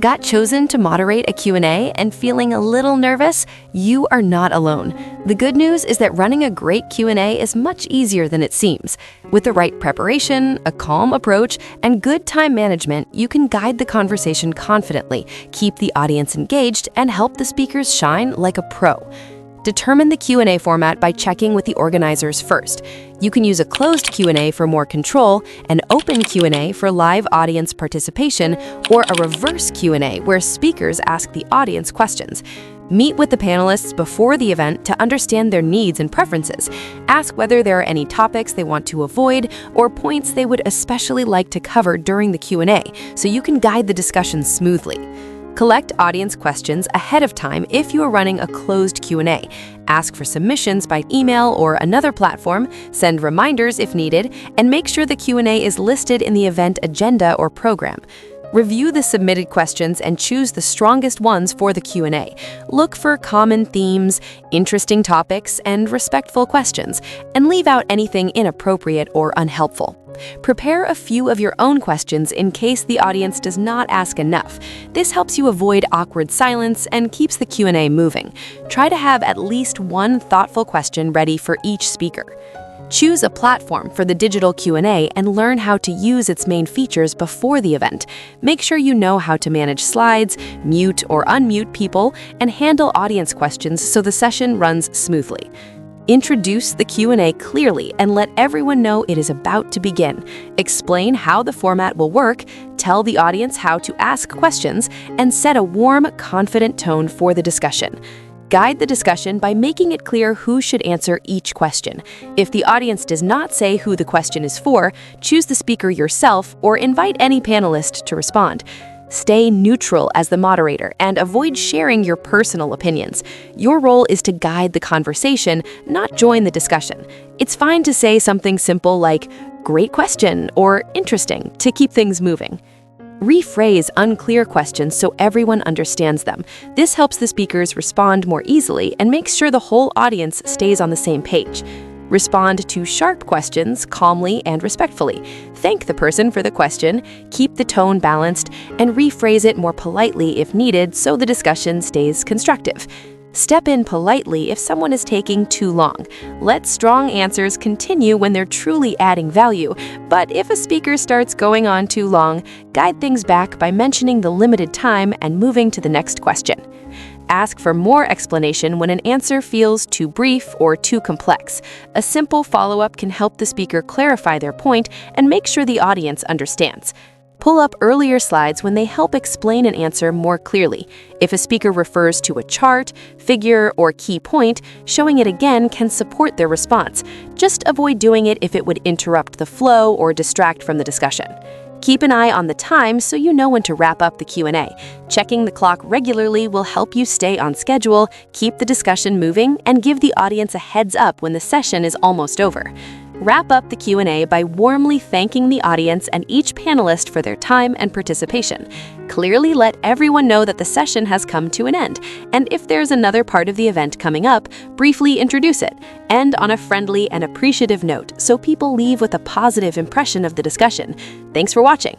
Got chosen to moderate a Q&A and feeling a little nervous? You are not alone. The good news is that running a great Q&A is much easier than it seems. With the right preparation, a calm approach, and good time management, you can guide the conversation confidently, keep the audience engaged, and help the speakers shine like a pro. Determine the Q&A format by checking with the organizers first. You can use a closed Q&A for more control, an open Q&A for live audience participation, or a reverse Q&A where speakers ask the audience questions. Meet with the panelists before the event to understand their needs and preferences. Ask whether there are any topics they want to avoid or points they would especially like to cover during the Q&A so you can guide the discussion smoothly. Collect audience questions ahead of time if you are running a closed Q&A. Ask for submissions by email or another platform, send reminders if needed, and make sure the Q&A is listed in the event agenda or program. Review the submitted questions and choose the strongest ones for the Q&A. Look for common themes, interesting topics, and respectful questions, and leave out anything inappropriate or unhelpful. Prepare a few of your own questions in case the audience does not ask enough. This helps you avoid awkward silence and keeps the Q&A moving. Try to have at least one thoughtful question ready for each speaker. Choose a platform for the digital Q&A and learn how to use its main features before the event. Make sure you know how to manage slides, mute or unmute people, and handle audience questions so the session runs smoothly. Introduce the Q&A clearly and let everyone know it is about to begin. Explain how the format will work, tell the audience how to ask questions, and set a warm, confident tone for the discussion. Guide the discussion by making it clear who should answer each question. If the audience does not say who the question is for, choose the speaker yourself or invite any panelist to respond. Stay neutral as the moderator and avoid sharing your personal opinions. Your role is to guide the conversation, not join the discussion. It's fine to say something simple like, "Great question," or "Interesting," to keep things moving. Rephrase unclear questions so everyone understands them. This helps the speakers respond more easily and makes sure the whole audience stays on the same page. Respond to sharp questions calmly and respectfully. Thank the person for the question, keep the tone balanced, and rephrase it more politely if needed so the discussion stays constructive. Step in politely if someone is taking too long. Let strong answers continue when they're truly adding value, but if a speaker starts going on too long, guide things back by mentioning the limited time and moving to the next question. Ask for more explanation when an answer feels too brief or too complex. A simple follow-up can help the speaker clarify their point and make sure the audience understands. Pull up earlier slides when they help explain an answer more clearly. If a speaker refers to a chart, figure, or key point, showing it again can support their response. Just avoid doing it if it would interrupt the flow or distract from the discussion. Keep an eye on the time so you know when to wrap up the Q&A. Checking the clock regularly will help you stay on schedule, keep the discussion moving, and give the audience a heads up when the session is almost over. Wrap up the Q&A by warmly thanking the audience and each panelist for their time and participation. Clearly let everyone know that the session has come to an end, and if there's another part of the event coming up, briefly introduce it. End on a friendly and appreciative note so people leave with a positive impression of the discussion. Thanks for watching.